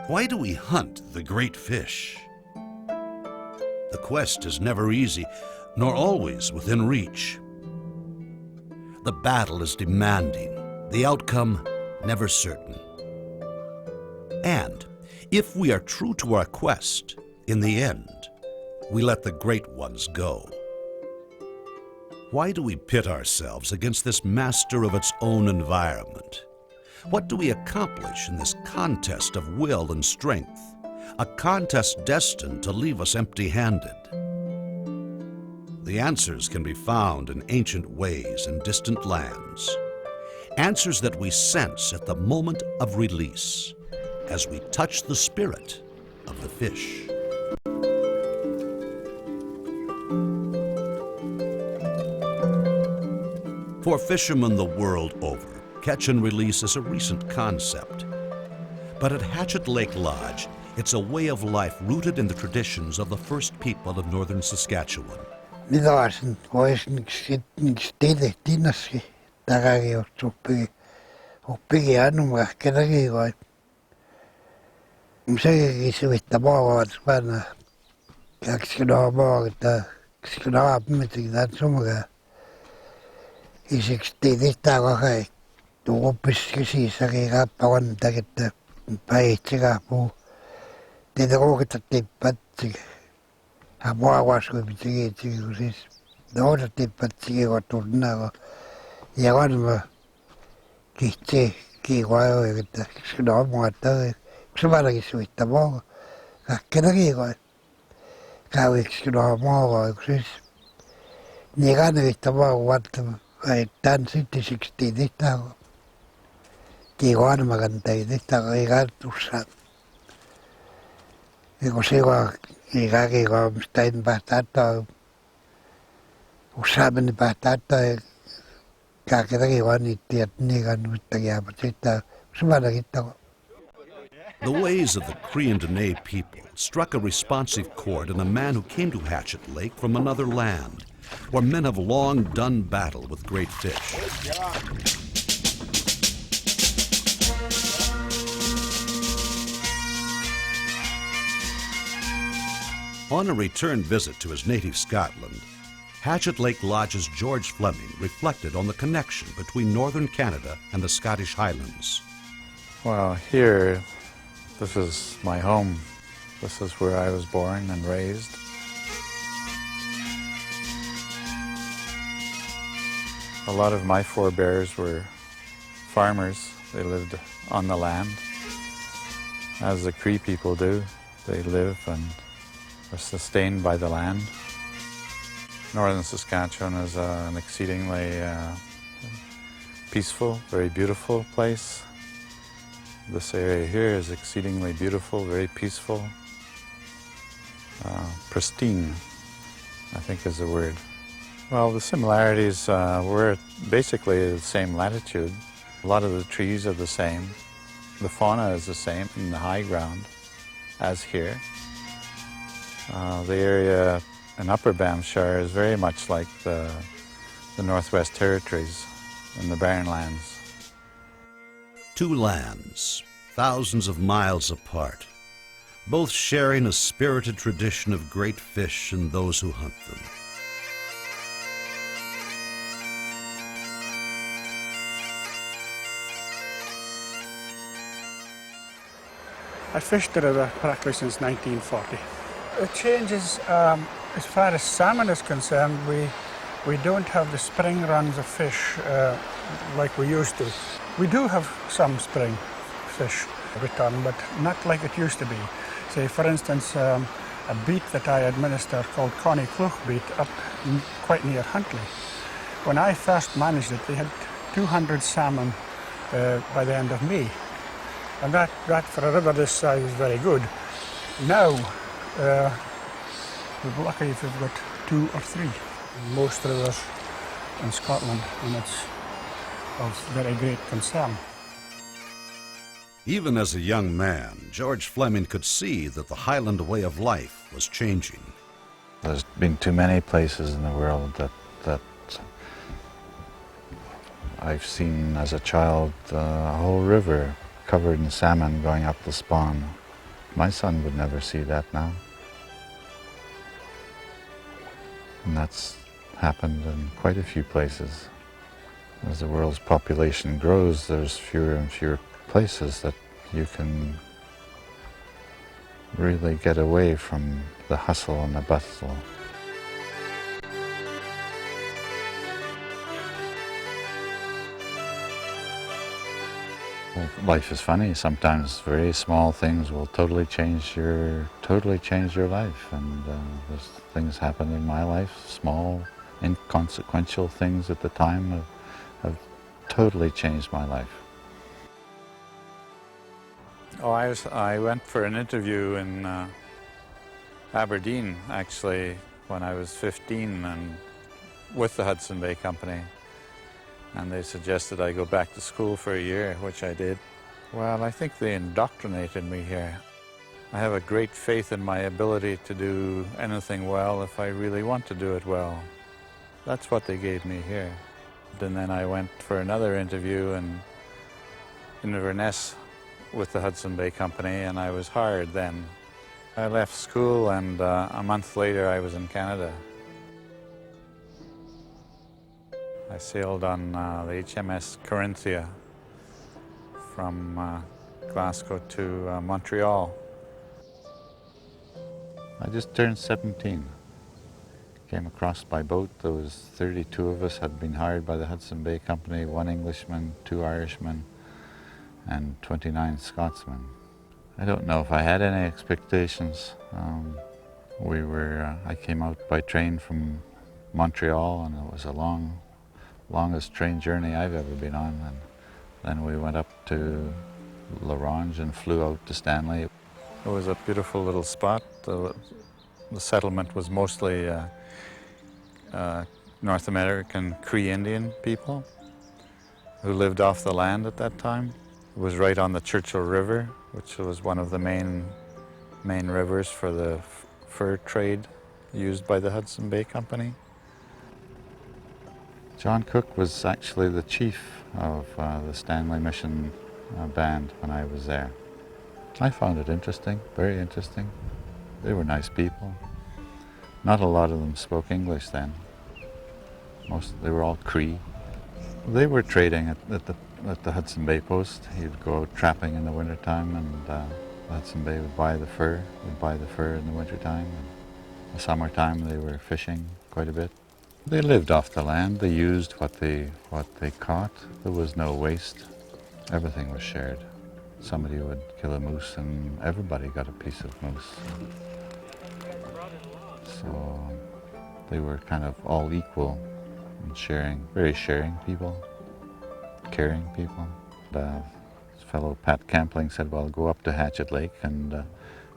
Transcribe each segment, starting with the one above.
Why do we hunt the great fish? The quest is never easy, nor always within reach. The battle is demanding, the outcome never certain. And if we are true to our quest, in the end, we let the great ones go. Why do we pit ourselves against this master of its own environment? What do we accomplish in this contest of will and strength, a contest destined to leave us empty-handed? The answers can be found in ancient ways in distant lands, answers that we sense at the moment of release, as we touch the spirit of the fish. For fishermen the world over, catch and release is a recent concept. But at Hatchet Lake Lodge, it's a way of life rooted in the traditions of the first people of northern Saskatchewan. Middagen was een stille dinnerski, daar ga je op aan maar kan je gaan. Zeg je weet de morgen van ik schreef morgen ik schreef met dat sommige is ik stille daar ga ik door precies zeg ik heb gewoon dat het bij het gaat hoe de droge dat dit pad was goed precies de dit pad zie wat toen nou ja wat kijk waar ik schreef maar dat Somebody is with the ball. I can't get it. How it's going to more exist. You can't with the ball what I dance it to 60 this time. You want to make this time. I got to shut. You go see what you got to go stand batata. Usaben batata. Kakari one it yet nigga with the yapachita. Somebody get the The ways of the Cree and Dene people struck a responsive chord in a man who came to Hatchet Lake from another land, where men have long done battle with great fish. On a return visit to his native Scotland, Hatchet Lake Lodge's George Fleming reflected on the connection between northern Canada and the Scottish Highlands. Well, here, this is my home. This is where I was born and raised. A lot of my forebears were farmers. They lived on the land, as the Cree people do. They live and are sustained by the land. Northern Saskatchewan is an exceedingly peaceful, very beautiful place. This area here is exceedingly beautiful, very peaceful, pristine, I think is the word. Well, the similarities were basically the same latitude. A lot of the trees are the same. The fauna is the same in the high ground as here. The area in Upper Banffshire is very much like the Northwest Territories in the Barren Lands. Two lands, thousands of miles apart, both sharing a spirited tradition of great fish and those who hunt them. I fished the river practically since 1940. It changes as far as salmon is concerned. We don't have the spring runs of fish like we used to. We do have some spring fish return, but not like it used to be. Say, for instance, a beat that I administer called Connie Clough beat up quite near Huntley. When I first managed it, they had 200 salmon by the end of May. And that for a river this size is very good. Now, we're lucky if we've got 2 or 3. Most rivers in Scotland, and it's of very great concern. Even as a young man, George Fleming could see that the Highland way of life was changing. There's been too many places in the world that I've seen as a child a whole river covered in salmon going up the spawn. My son would never see that now. And that's happened in quite a few places. As the world's population grows, there's fewer and fewer places that you can really get away from the hustle and the bustle. Well, life is funny. Sometimes very small things will totally change your life. And there's things happen in my life, small, inconsequential things at the time have totally changed my life. Oh, I went for an interview in Aberdeen, actually, when I was 15, and with the Hudson Bay Company. And they suggested I go back to school for a year, which I did. Well, I think they indoctrinated me here. I have a great faith in my ability to do anything well if I really want to do it well. That's what they gave me here. And then I went for another interview in Inverness with the Hudson Bay Company, and I was hired then. I left school, and a month later I was in Canada. I sailed on the HMS Corinthia from Glasgow to Montreal. I just turned 17. Came across by boat. There was 32 of us had been hired by the Hudson Bay Company, 1 Englishman, 2 Irishmen, and 29 Scotsmen. I don't know if I had any expectations. I came out by train from Montreal, and it was a longest train journey I've ever been on. And then we went up to L'Orange and flew out to Stanley. It was a beautiful little spot. The settlement was mostly North American Cree Indian people who lived off the land at that time. It was right on the Churchill River, which was one of the main rivers for the fur trade used by the Hudson Bay Company. John Cook was actually the chief of the Stanley Mission band when I was there. I found it interesting, very interesting. They were nice people. Not a lot of them spoke English then. They were all Cree. They were trading at the Hudson Bay Post. He'd go out trapping in the wintertime, and the Hudson Bay would buy the fur. We'd buy the fur in the wintertime. In the summertime they were fishing quite a bit. They lived off the land. They used what they caught. There was no waste. Everything was shared. Somebody would kill a moose and everybody got a piece of moose. So they were kind of all equal and sharing, very sharing people, caring people. This fellow Pat Campling said, well, go up to Hatchet Lake and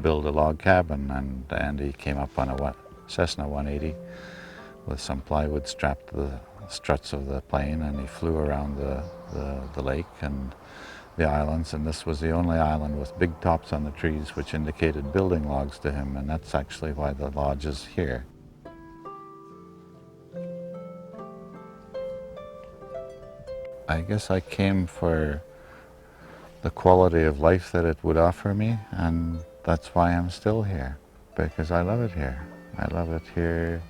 build a log cabin. And Andy came up on a Cessna 180 with some plywood strapped to the struts of the plane, and he flew around the lake and the islands, and this was the only island with big tops on the trees, which indicated building logs to him, and that's actually why the lodge is here. I guess I came for the quality of life that it would offer me, and that's why I'm still here, because I love it here. I love it here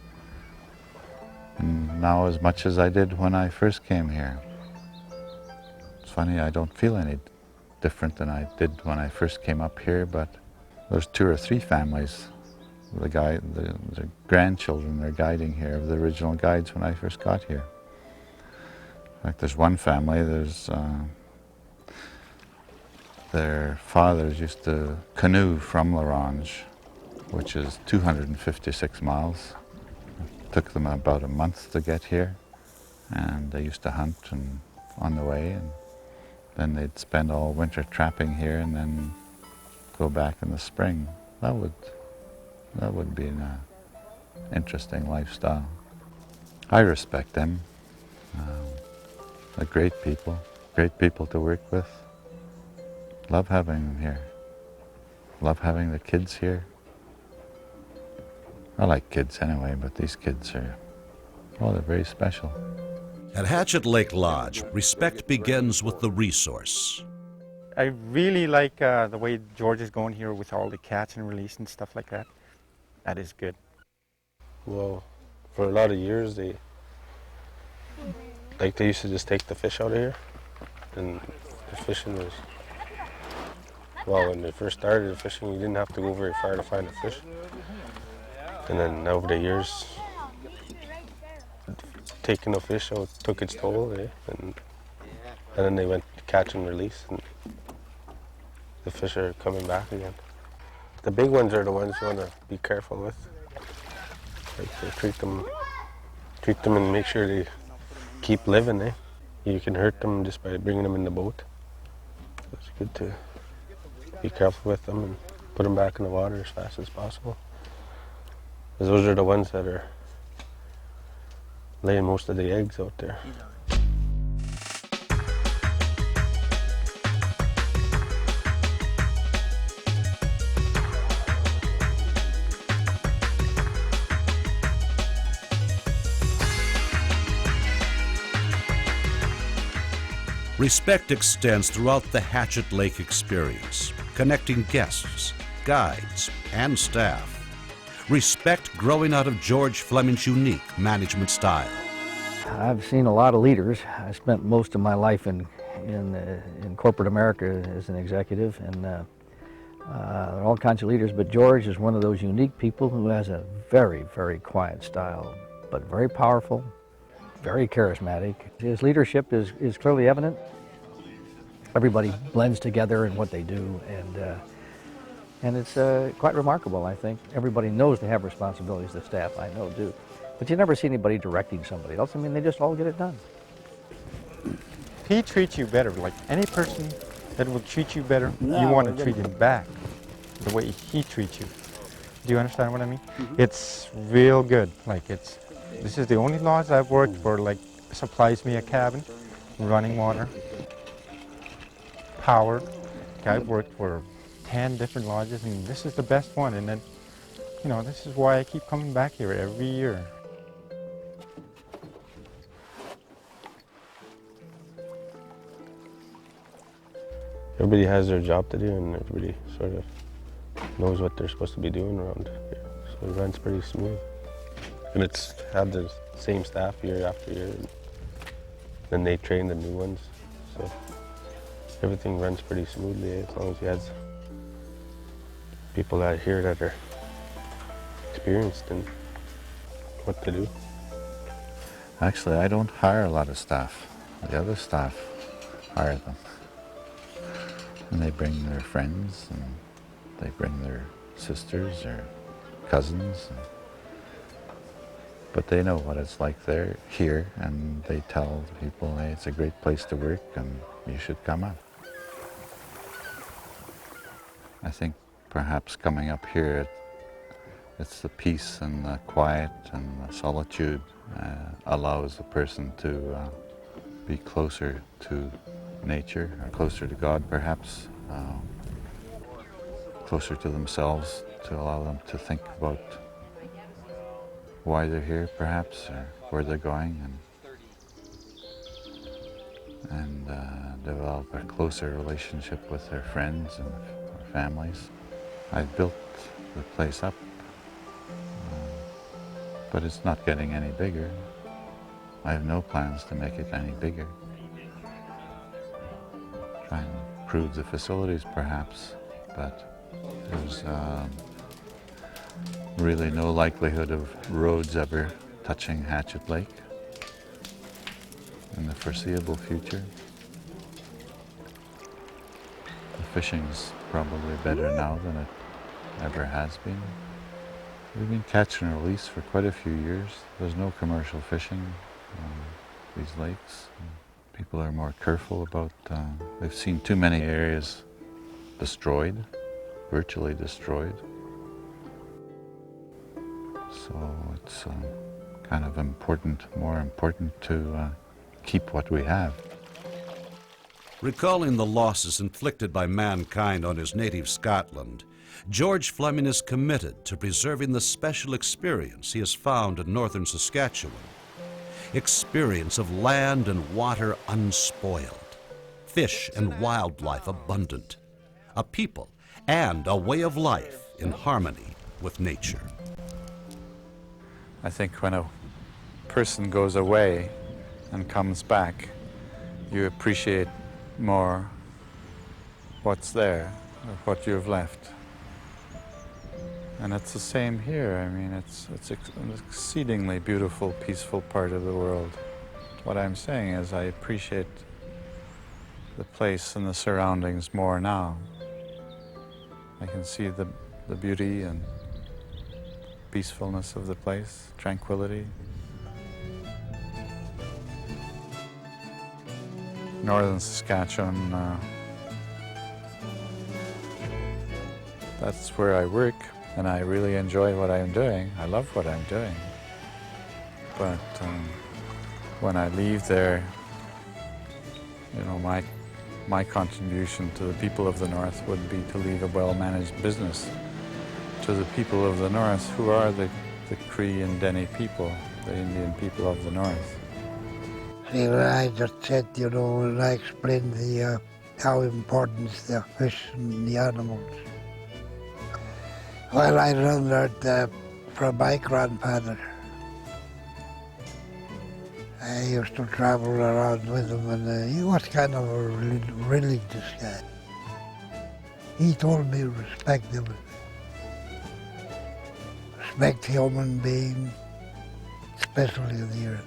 now as much as I did when I first came here. It's funny, I don't feel any different than I did when I first came up here, but there's 2 or 3 families. The grandchildren are guiding here, of the original guides when I first got here. In fact, there's one family, their fathers used to canoe from L'Orange, which is 256 miles. It took them about a month to get here, and they used to hunt on the way, and then they'd spend all winter trapping here and then go back in the spring. That would be an interesting lifestyle. I respect them. They're great people to work with. Love having them here. Love having the kids here. I like kids anyway, but these kids are, well, they're very special. At Hatchet Lake Lodge, respect begins with the resource. I really like the way George is going here with all the catch and release and stuff like that. That is good. Well, for a lot of years, they used to just take the fish out of here, and the fishing was, well, when they first started the fishing, you didn't have to go very far to find a fish. And then over the years, taking the fish out took its toll, and then they went to catch and release, and the fish are coming back again. The big ones are the ones you want to be careful with. Like to treat them and make sure they keep living. You can hurt them just by bringing them in the boat. It's good to be careful with them and put them back in the water as fast as possible. Because those are the ones that are laying most of the eggs out there. Respect extends throughout the Hatchet Lake experience, connecting guests, guides, and staff. Respect growing out of George Fleming's unique management style. I've seen a lot of leaders. I spent most of my life in corporate America as an executive, and there are all kinds of leaders, but George is one of those unique people who has a very, very quiet style, but very powerful, very charismatic. His leadership is clearly evident. Everybody blends together in what they do, and it's quite remarkable, I think. Everybody knows they have responsibilities, the staff I know do. But you never see anybody directing somebody else. I mean, they just all get it done. He treats you better. Like any person that will treat you better, you want to treat him back the way he treats you. Do you understand what I mean? Mm-hmm. It's real good. Like this is the only lodge I've worked for, like, supplies me a cabin, running water, power. I've worked for 10 different lodges, and this is the best one. And then, you know, this is why I keep coming back here every year. Everybody has their job to do, and everybody sort of knows what they're supposed to be doing around here. So it runs pretty smooth. And it's had the same staff year after year, and then they train the new ones. So everything runs pretty smoothly, as long as you have people out here that are experienced in what to do. Actually, I don't hire a lot of staff. The other staff hire them. And they bring their friends, and they bring their sisters or cousins. But they know what it's like there, here, and they tell people, hey, it's a great place to work and you should come up. I think perhaps coming up here, it's the peace and the quiet and the solitude allows a person to be closer to nature, or closer to God perhaps, closer to themselves, to allow them to think about why they're here perhaps, or where they're going, and develop a closer relationship with their friends and their families. I've built the place up, but it's not getting any bigger. I have no plans to make it any bigger. Try and improve the facilities perhaps, but there's really no likelihood of roads ever touching Hatchet Lake in the foreseeable future. The fishing's probably better now than it ever has been. We've been catch and release for quite a few years. There's no commercial fishing on these lakes. People are more careful about, they've seen too many areas destroyed, virtually destroyed. So it's kind of more important to keep what we have. Recalling the losses inflicted by mankind on his native Scotland, George Fleming is committed to preserving the special experience he has found in northern Saskatchewan. Experience of land and water unspoiled, fish and wildlife abundant, a people and a way of life in harmony with nature. I think when a person goes away and comes back, you appreciate more what's there, or what you've left. And it's the same here. I mean, it's an exceedingly beautiful, peaceful part of the world. What I'm saying is I appreciate the place and the surroundings more now. I can see the beauty and peacefulness of the place, tranquility. Northern Saskatchewan, that's where I work, and I really enjoy what I'm doing. I love what I'm doing. But when I leave there, you know, my contribution to the people of the North would be to leave a well-managed business to the people of the North, who are the Cree and Dene people, the Indian people of the North. See, what I just said, you know, when I explained how important the fish and the animals. Well, I learned that from my grandfather. I used to travel around with him, and he was kind of a religious guy. He told me respect everything. Respect human being, especially the earth.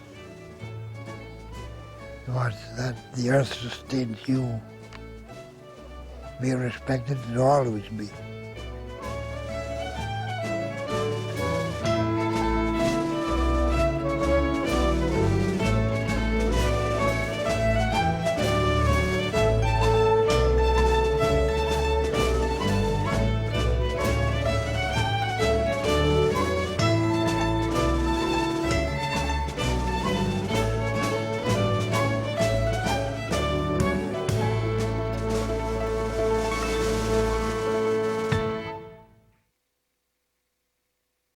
Because that the earth sustains you. Be respected and always be.